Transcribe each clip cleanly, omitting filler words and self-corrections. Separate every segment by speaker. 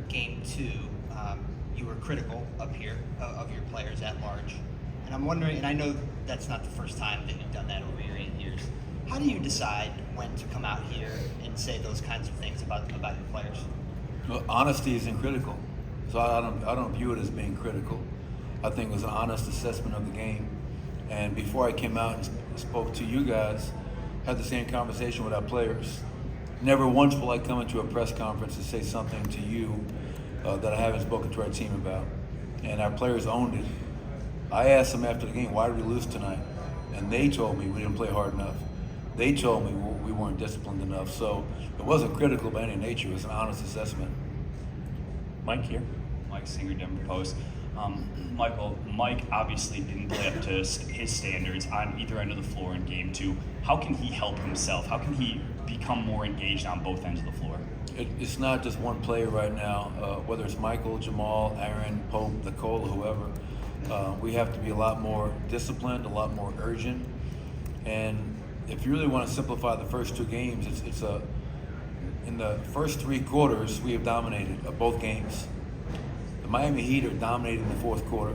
Speaker 1: game 2, you were critical up here of your players at large. And I'm wondering, and I know that's not the first time that you've done that over your 8 years. How do you decide when to come out here and say those kinds of things about your players?
Speaker 2: Well, honesty isn't critical, so I don't view it as being critical. I think it was an honest assessment of the game. And before I came out and spoke to you guys, had the same conversation with our players. Never once will I come into a press conference and say something to you that I haven't spoken to our team about. And our players owned it. I asked them after the game, why did we lose tonight? And they told me we didn't play hard enough. They told me we weren't disciplined enough. So it wasn't critical by any nature. It was an honest assessment.
Speaker 3: Mike here.
Speaker 4: Mike Singer, Denver Post. Mike obviously didn't play up to his standards on either end of the floor in game 2. How can he help himself? How can he become more engaged on both ends of the floor?
Speaker 2: It's not just one player right now, whether it's Michael, Jamal, Aaron, Pope, Nikola, whoever. We have to be a lot more disciplined, a lot more urgent. And if you really want to simplify the first 2 games, in the first 3 quarters, we have dominated both games. The Miami Heat are dominating the fourth quarter.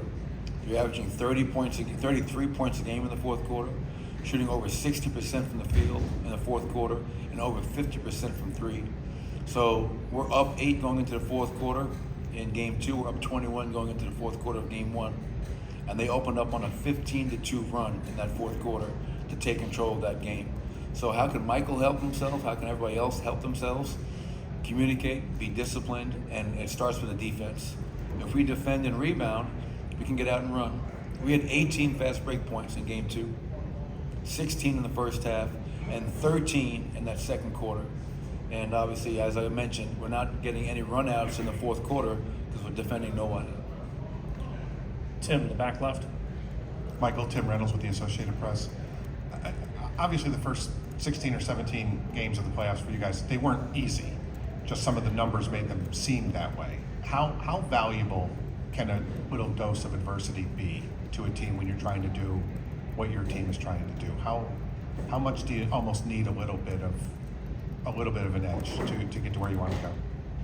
Speaker 2: You're averaging 33 points a game in the fourth quarter, shooting over 60% from the field in the fourth quarter, and over 50% from 3. So we're up 8 going into the fourth quarter in game 2. We're up 21 going into the fourth quarter of game 1. And they opened up on a 15-2 run in that fourth quarter to take control of that game. So how can Michael help himself? How can everybody else help themselves? Communicate, be disciplined, and it starts with the defense. If we defend and rebound, we can get out and run. We had 18 fast break points in game 2, 16 in the first half, and 13 in that second quarter. And obviously, as I mentioned, we're not getting any run-outs in the fourth quarter because we're defending no one.
Speaker 3: Tim, in the back left.
Speaker 5: Michael, Tim Reynolds with the Associated Press. Obviously, the first 16 or 17 games of the playoffs for you guys, they weren't easy. Just some of the numbers made them seem that way. How valuable can a little dose of adversity be to a team when you're trying to do what your team is trying to do? How much do you almost need a little bit of an edge to get to where you want to go?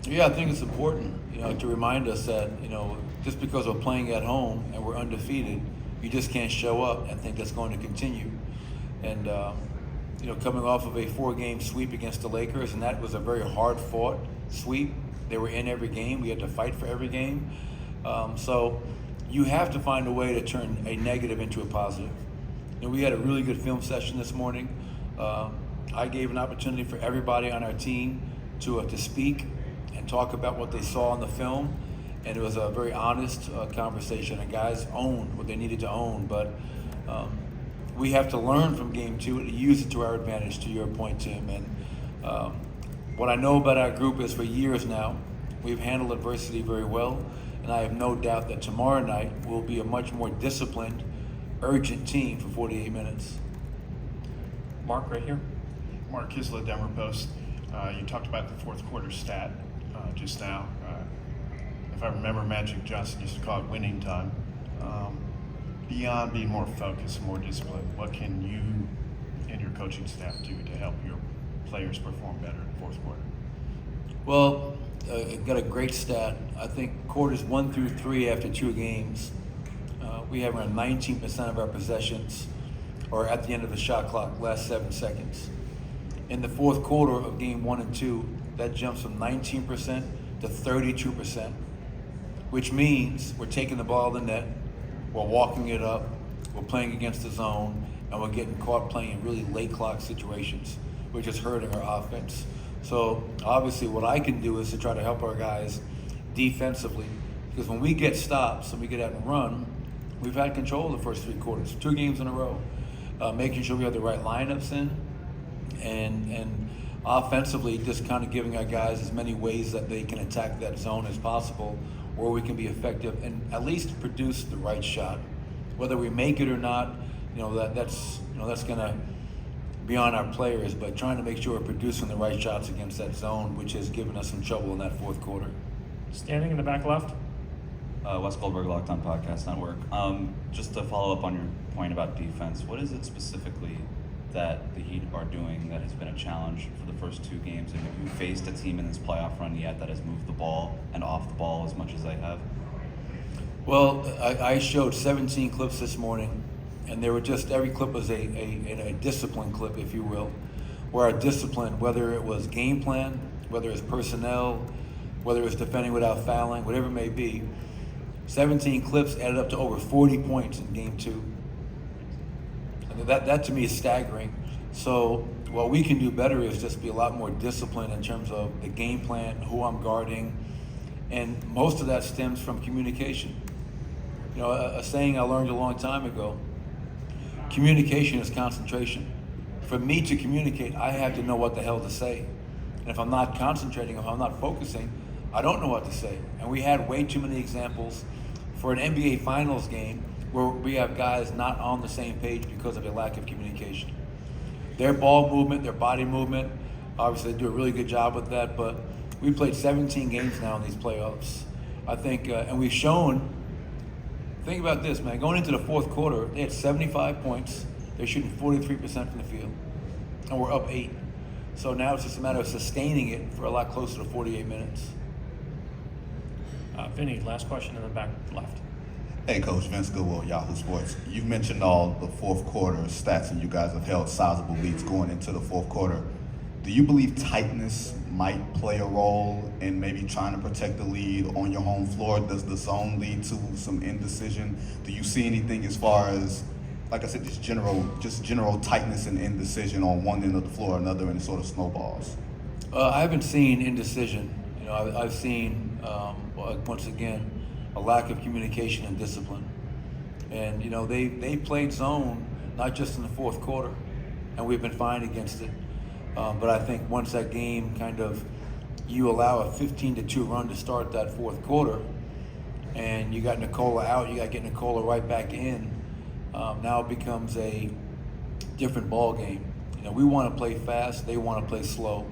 Speaker 2: Yeah, I think it's important, to remind us that, just because we're playing at home and we're undefeated, you just can't show up and think that's going to continue. And, coming off of a 4-game sweep against the Lakers, and that was a very hard-fought sweep. They were in every game. We had to fight for every game. So you have to find a way to turn a negative into a positive. We had a really good film session this morning. I gave an opportunity for everybody on our team to speak and talk about what they saw on the film. And it was a very honest conversation. And guys owned what they needed to own. But we have to learn from game 2 and use it to our advantage, to your point, Tim. And what I know about our group is for years now, we've handled adversity very well. And I have no doubt that tomorrow night we'll be a much more disciplined, urgent team for 48 minutes.
Speaker 3: Mark, right here.
Speaker 6: Mark Kisla, Denver Post. You talked about the fourth quarter stat just now. If I remember, Magic Johnson used to call it winning time. Beyond being more focused, more disciplined, what can you and your coaching staff do to help your players perform better in the fourth quarter?
Speaker 2: Well, got a great stat. I think quarters 1 through 3 after 2 games, we have around 19% of our possessions are at the end of the shot clock, last 7 seconds. In the fourth quarter of game 1 and 2, that jumps from 19% to 32%, which means we're taking the ball in the net, we're walking it up, we're playing against the zone, and we're getting caught playing in really late clock situations, which is hurting our offense. So obviously what I can do is to try to help our guys defensively, because when we get stops and we get out and run, we've had control of the first 3 quarters, 2 games in a row, making sure we have the right lineups in, and offensively just kind of giving our guys as many ways that they can attack that zone as possible, where we can be effective and at least produce the right shot. Whether we make it or not, that's going to be on our players, but trying to make sure we're producing the right shots against that zone, which has given us some trouble in that fourth quarter.
Speaker 3: Standing in the back left.
Speaker 4: Wes Goldberg, Locked On Podcast Network. Just to follow up on your point about defense, what is it specifically
Speaker 7: that the Heat are doing that has been a challenge for the first 2 games? And have you faced a team in this playoff run yet that has moved the ball and off the ball as much as they have?
Speaker 2: Well, I showed 17 clips this morning, and they were just, every clip was a discipline clip, if you will, where our discipline, whether it was game plan, whether it's personnel, whether it's defending without fouling, whatever it may be, 17 clips added up to over 40 points in game 2. And that to me is staggering. So what we can do better is just be a lot more disciplined in terms of the game plan, who I'm guarding, and most of that stems from communication. You know, a saying I learned a long time ago, communication is concentration. For me to communicate, I have to know what the hell to say. And if I'm not concentrating, if I'm not focusing, I don't know what to say. And we had way too many examples for an NBA Finals game where we have guys not on the same page because of a lack of communication. Their ball movement, their body movement, obviously they do a really good job with that, but we played 17 games now in these playoffs. I think, and we've shown, think about this, man, going into the fourth quarter, they had 75 points, they're shooting 43% from the field, and we're up 8. So now it's just a matter of sustaining it for a lot closer to 48 minutes.
Speaker 3: Vinny, last question in the back left.
Speaker 8: Hey, Coach, Vince Goodwill, Yahoo Sports. You've mentioned all the fourth quarter stats, and you guys have held sizable leads going into the fourth quarter. Do you believe tightness might play a role in maybe trying to protect the lead on your home floor? Does the zone lead to some indecision? Do you see anything as far as, like I said, just general tightness and indecision on one end of the floor, another, and it sort of snowballs?
Speaker 2: I haven't seen indecision. You know, I've seen, once again, a lack of communication and discipline. And, you know, they played zone, not just in the fourth quarter, and we've been fine against it. But I think once that game you allow a 15-2 run to start that fourth quarter, and you got Nikola out, you got to get Nikola right back in, now it becomes a different ball game. You know, we want to play fast, they want to play slow.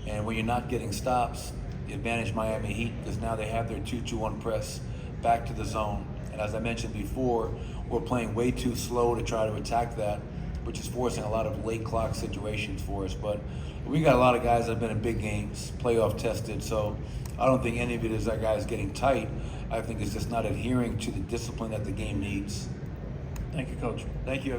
Speaker 2: And when you're not getting stops, the advantage Miami Heat, because now they have their 2-2-1 press back to the zone. And as I mentioned before, we're playing way too slow to try to attack that, which is forcing a lot of late clock situations for us. But we got a lot of guys that have been in big games, playoff tested, so I don't think any of it is our guys getting tight. I think it's just not adhering to the discipline that the game needs.
Speaker 3: Thank you, Coach.
Speaker 2: Thank you.